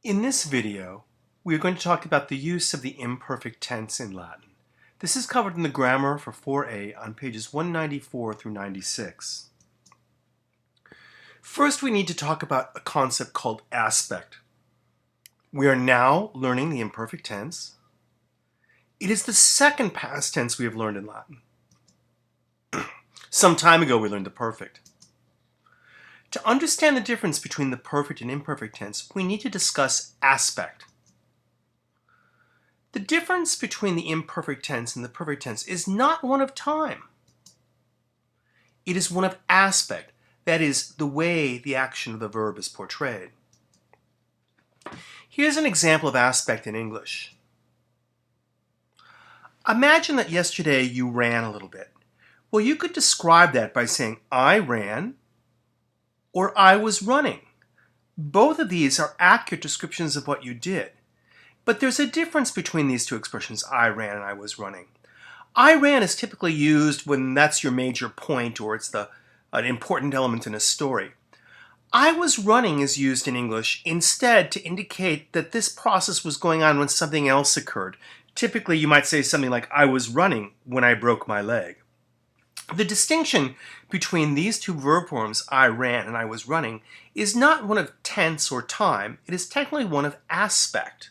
In this video, we are going to talk about the use of the imperfect tense in Latin. This is covered in the grammar for 4A on pages 194 through 96. First, we need to talk about a concept called aspect. We are now learning the imperfect tense. It is the second past tense we have learned in Latin. Some time ago, we learned the perfect. To understand the difference between the perfect and imperfect tense, we need to discuss aspect. The difference between the imperfect tense and the perfect tense is not one of time. It is one of aspect, that is, the way the action of the verb is portrayed. Here's an example of aspect in English. Imagine that yesterday you ran a little bit. Well, you could describe that by saying, I ran, or I was running. Both of these are accurate descriptions of what you did. But there's a difference between these two expressions, I ran and I was running. I ran is typically used when that's your major point or it's an important element in a story. I was running is used in English instead to indicate that this process was going on when something else occurred. Typically, you might say something like, I was running when I broke my leg. The distinction between these two verb forms, I ran and I was running, is not one of tense or time. It is technically one of aspect.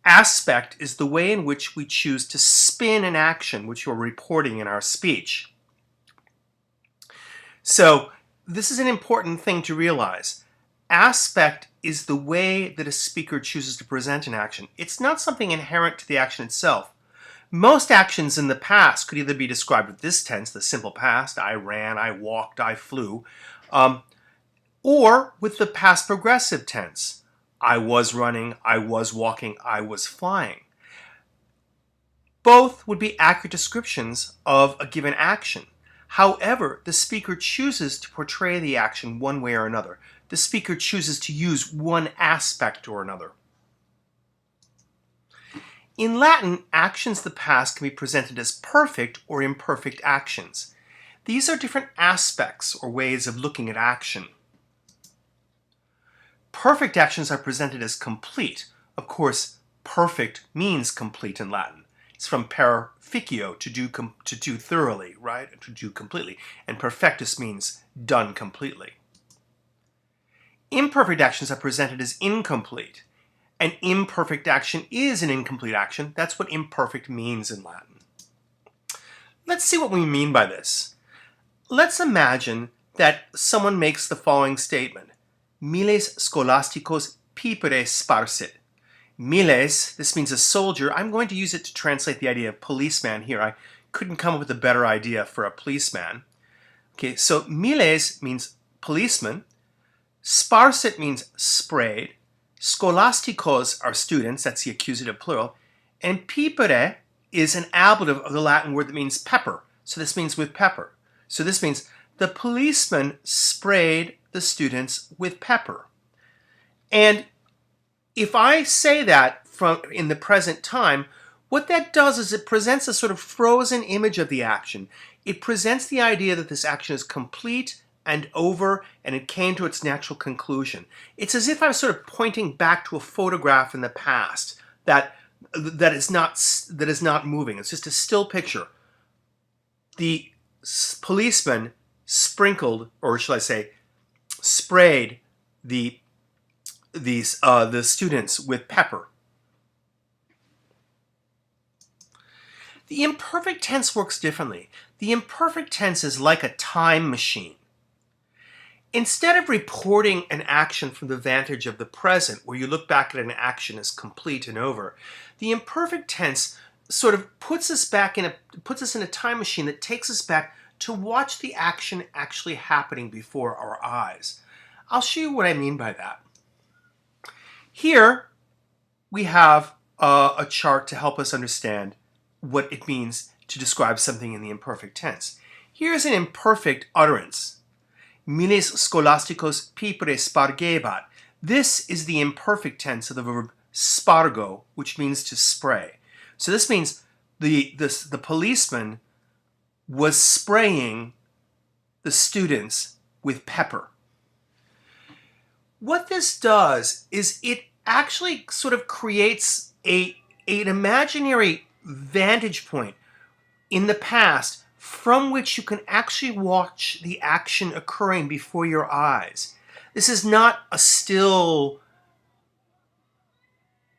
Aspect is the way in which we choose to spin an action which we're reporting in our speech. So this is an important thing to realize. Aspect is the way that a speaker chooses to present an action. It's not something inherent to the action itself. Most actions in the past could either be described with this tense, the simple past, I ran, I walked, I flew, or with the past progressive tense, I was running, I was walking, I was flying. Both would be accurate descriptions of a given action. However, the speaker chooses to portray the action one way or another. The speaker chooses to use one aspect or another. In Latin, actions of the past can be presented as perfect or imperfect actions. These are different aspects or ways of looking at action. Perfect actions are presented as complete. Of course, perfect means complete in Latin. It's from perficio, to do thoroughly, right? To do completely. And perfectus means done completely. Imperfect actions are presented as incomplete. An imperfect action is an incomplete action. That's what imperfect means in Latin. Let's see what we mean by this. Let's imagine that someone makes the following statement. Miles scholasticos pipere sparsit. Miles, this means a soldier. I'm going to use it to translate the idea of policeman here. I couldn't come up with a better idea for a policeman. Okay, so miles means policeman. Sparsit means sprayed. Scholasticos are students, that's the accusative plural, and pipere is an ablative of the Latin word that means pepper. So this means with pepper. So this means the policeman sprayed the students with pepper. And if I say that in the present time, what that does is it presents a sort of frozen image of the action. It presents the idea that this action is complete and over, and it came to its natural conclusion. It's as if I was sort of pointing back to a photograph in the past that is not moving. It's just a still picture. The policeman sprinkled, or shall I say, sprayed the students with pepper. The imperfect tense works differently. The imperfect tense is like a time machine. Instead of reporting an action from the vantage of the present, where you look back at an action as complete and over, the imperfect tense sort of puts us in a time machine that takes us back to watch the action actually happening before our eyes. I'll show you what I mean by that. Here we have a chart to help us understand what it means to describe something in the imperfect tense. Here's an imperfect utterance. Miles scholasticos pipere spargebat. This is the imperfect tense of the verb spargo, which means to spray. So this means the policeman was spraying the students with pepper. What this does is it actually sort of creates an imaginary vantage point in the past from which you can actually watch the action occurring before your eyes. This is not a still,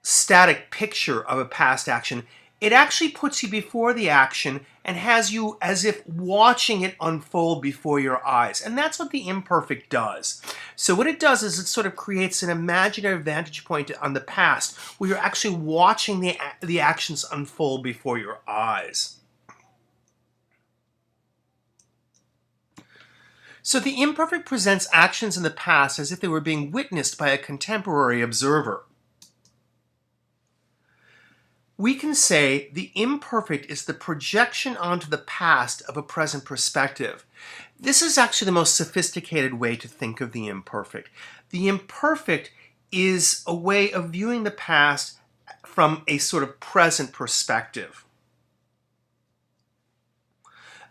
static picture of a past action. It actually puts you before the action and has you as if watching it unfold before your eyes. And that's what the imperfect does. So what it does is it sort of creates an imaginary vantage point on the past where you're actually watching the actions unfold before your eyes. So the imperfect presents actions in the past as if they were being witnessed by a contemporary observer. We can say the imperfect is the projection onto the past of a present perspective. This is actually the most sophisticated way to think of the imperfect. The imperfect is a way of viewing the past from a sort of present perspective.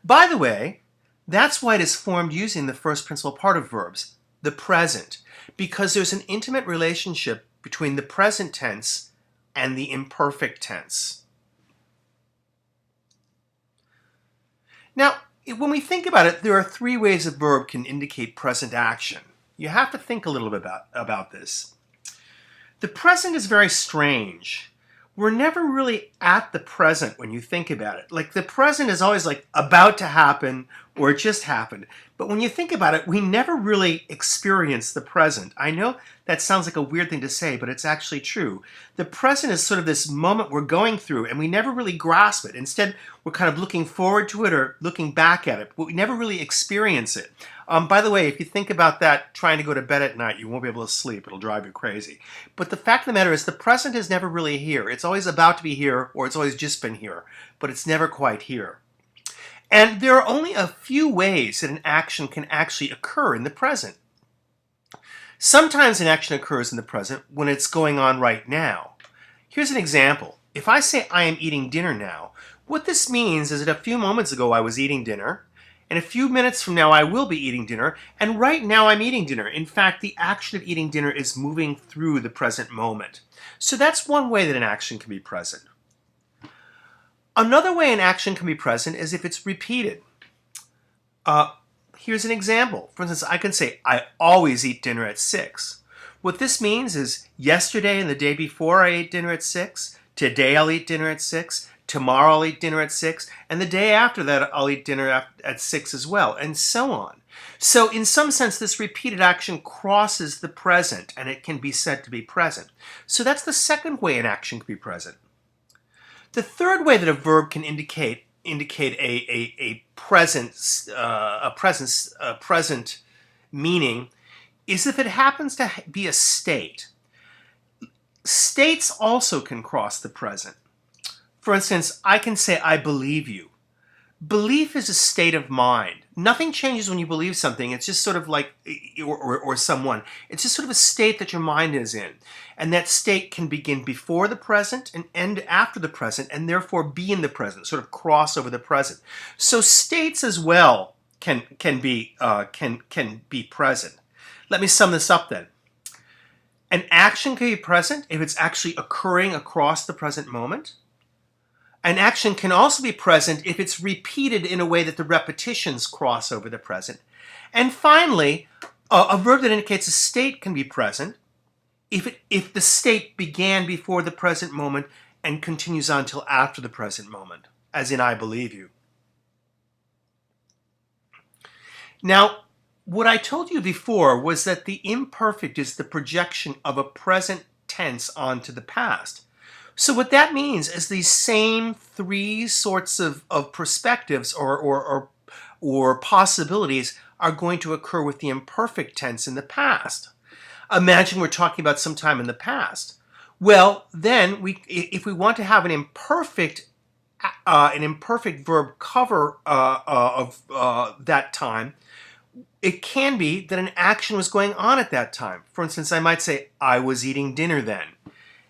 By the way, that's why it is formed using the first principal part of verbs, the present, because there's an intimate relationship between the present tense and the imperfect tense. Now, when we think about it, there are three ways a verb can indicate present action. You have to think a little bit about this. The present is very strange. We're never really at the present when you think about it. Like the present is always like about to happen or it just happened. But when you think about it, we never really experience the present. I know that sounds like a weird thing to say, but it's actually true. The present is sort of this moment we're going through and we never really grasp it. Instead, we're kind of looking forward to it or looking back at it, but we never really experience it. By the way, if you think about that trying to go to bed at night, you won't be able to sleep. It'll drive you crazy. But the fact of the matter is the present is never really here. It's always about to be here or it's always just been here, but it's never quite here. And there are only a few ways that an action can actually occur in the present. Sometimes an action occurs in the present when it's going on right now. Here's an example. If I say I am eating dinner now, what this means is that a few moments ago I was eating dinner, and a few minutes from now I will be eating dinner, and right now I'm eating dinner. In fact, the action of eating dinner is moving through the present moment. So that's one way that an action can be present. Another way an action can be present is if it's repeated. Here's an example. For instance, I can say, I always eat dinner at 6. What this means is yesterday and the day before I ate dinner at 6, today I'll eat dinner at 6, tomorrow I'll eat dinner at 6, and the day after that I'll eat dinner at 6 as well, and so on. So in some sense, this repeated action crosses the present, and it can be said to be present. So that's the second way an action can be present. The third way that a verb can indicate a present meaning is if it happens to be a state. States also can cross the present. For instance, I can say, I believe you. Belief is a state of mind. Nothing changes when you believe something. It's just sort of like, or someone. It's just sort of a state that your mind is in. And that state can begin before the present and end after the present, and therefore be in the present, sort of cross over the present. So states as well can be present. Let me sum this up then. An action can be present if it's actually occurring across the present moment. An action can also be present if it's repeated in a way that the repetitions cross over the present. And finally, a verb that indicates a state can be present if the state began before the present moment and continues on till after the present moment, as in I believe you. Now, what I told you before was that the imperfect is the projection of a present tense onto the past. So what that means is these same three sorts of perspectives or possibilities are going to occur with the imperfect tense in the past. Imagine we're talking about some time in the past. Well, then if we want to have an imperfect verb cover of that time, it can be that an action was going on at that time. For instance, I might say, I was eating dinner then.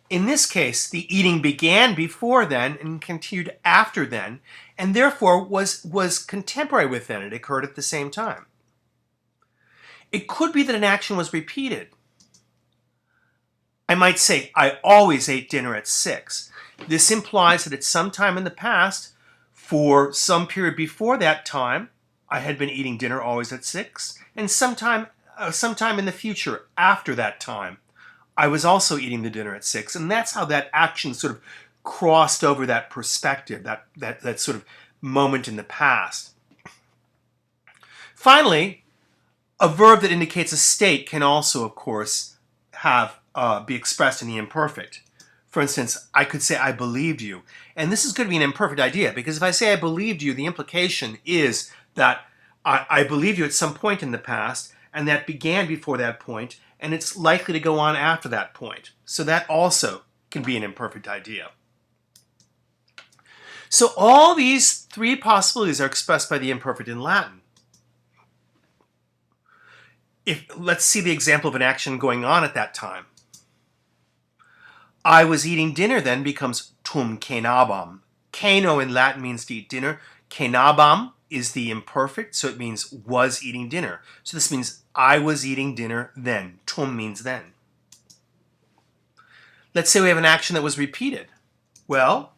In this case, the eating began before then and continued after then, and therefore was contemporary with then. It occurred at the same time. It could be that an action was repeated. I might say, I always ate dinner at 6. This implies that at some time in the past, for some period before that time, I had been eating dinner always at 6, and sometime in the future after that time, I was also eating the dinner at 6, and that's how that action sort of crossed over that perspective, that sort of moment in the past. Finally, a verb that indicates a state can also, of course, be expressed in the imperfect. For instance, I could say, I believed you. And this is going to be an imperfect idea, because if I say I believed you, the implication is that I believed you at some point in the past, and that began before that point, and it's likely to go on after that point. So that also can be an imperfect idea. So all these three possibilities are expressed by the imperfect in Latin. Let's see the example of an action going on at that time. I was eating dinner then becomes tum cenabam. Ceno in Latin means to eat dinner. Cenabam is the imperfect, so it means was eating dinner. So this means I was eating dinner then. Tum means then. Let's say we have an action that was repeated. Well,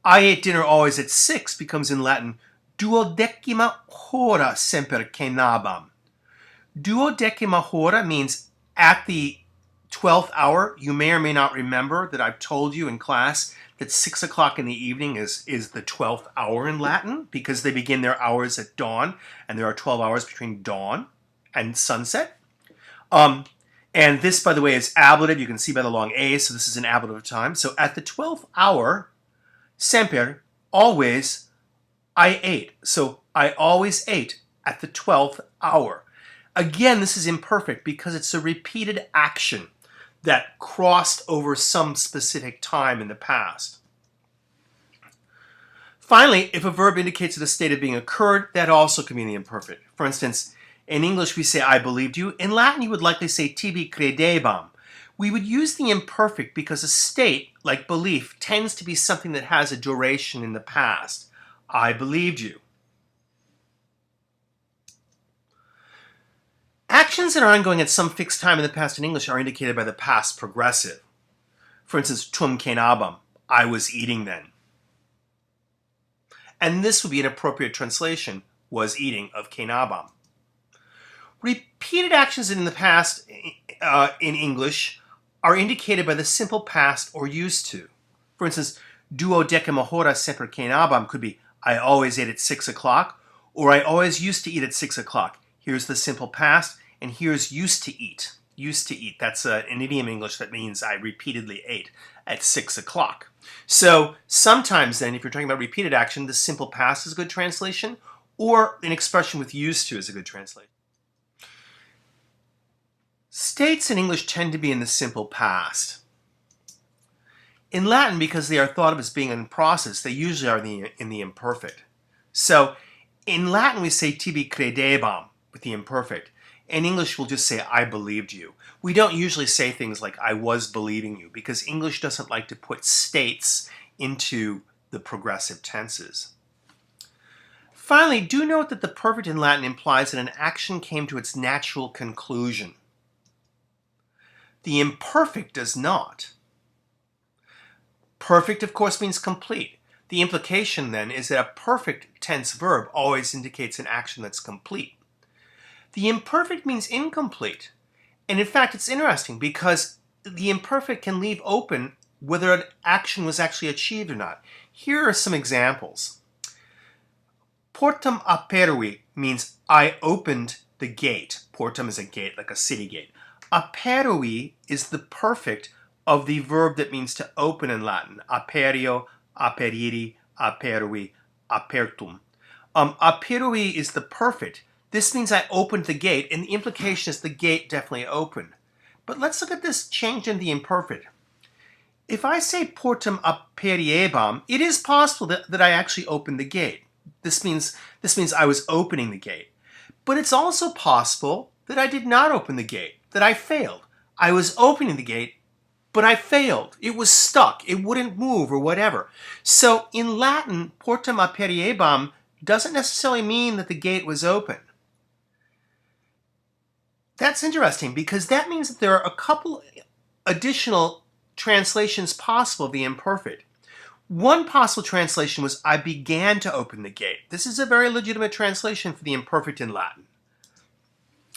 I ate dinner always at 6 becomes in Latin duodecima hora semper cenabam. Duodecima hora means at the 12th hour. You may or may not remember that I've told you in class that 6 o'clock in the evening is the 12th hour in Latin, because they begin their hours at dawn, and there are 12 hours between dawn and sunset. And this, by the way, is ablative. You can see by the long A, so this is an ablative time. So at the 12th hour, semper, always, I ate. So I always ate at the 12th hour. Again, this is imperfect because it's a repeated action that crossed over some specific time in the past. Finally, if a verb indicates that a state of being occurred, that also can be in the imperfect. For instance, in English we say, I believed you. In Latin, you would likely say, tibi credebam. We would use the imperfect because a state, like belief, tends to be something that has a duration in the past. I believed you. Actions that are ongoing at some fixed time in the past in English are indicated by the past progressive. For instance, tum cenabam, I was eating then. And this would be an appropriate translation, was eating, of cenabam. Repeated actions in the past in English are indicated by the simple past or used to. For instance, duodecima hora semper cenabam could be, I always ate at 6 o'clock, or I always used to eat at 6 o'clock. Here's the simple past, and here's used to eat. Used to eat. That's an idiom in English that means I repeatedly ate at 6 o'clock. So sometimes then, if you're talking about repeated action, the simple past is a good translation, or an expression with used to is a good translation. States in English tend to be in the simple past. In Latin, because they are thought of as being in process, they usually are in the imperfect. So in Latin, we say tibi credebam with the imperfect. In English, we'll just say, I believed you. We don't usually say things like, I was believing you, because English doesn't like to put states into the progressive tenses. Finally, do note that the perfect in Latin implies that an action came to its natural conclusion. The imperfect does not. Perfect, of course, means complete. The implication, then, is that a perfect tense verb always indicates an action that's complete. The imperfect means incomplete. And in fact, it's interesting because the imperfect can leave open whether an action was actually achieved or not. Here are some examples. Portam aperui means I opened the gate. Portam is a gate, like a city gate. Aperui is the perfect of the verb that means to open in Latin. Aperio, aperiri, aperui, apertum. Aperui is the perfect. This means I opened the gate, and the implication is the gate definitely opened. But let's look at this change in the imperfect. If I say portam aperiebam, it is possible that I actually opened the gate. This means I was opening the gate. But it's also possible that I did not open the gate, that I failed. I was opening the gate, but I failed. It was stuck. It wouldn't move or whatever. So in Latin, portam aperiebam doesn't necessarily mean that the gate was open. That's interesting because that means that there are a couple additional translations possible of the imperfect. One possible translation was, I began to open the gate. This is a very legitimate translation for the imperfect in Latin.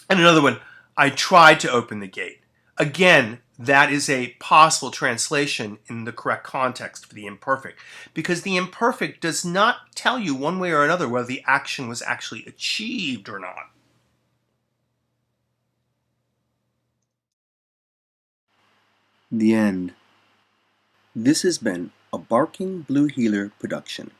And another one, I tried to open the gate. Again, that is a possible translation in the correct context for the imperfect, because the imperfect does not tell you one way or another whether the action was actually achieved or not. The end. This has been a Barking Blue Heeler production.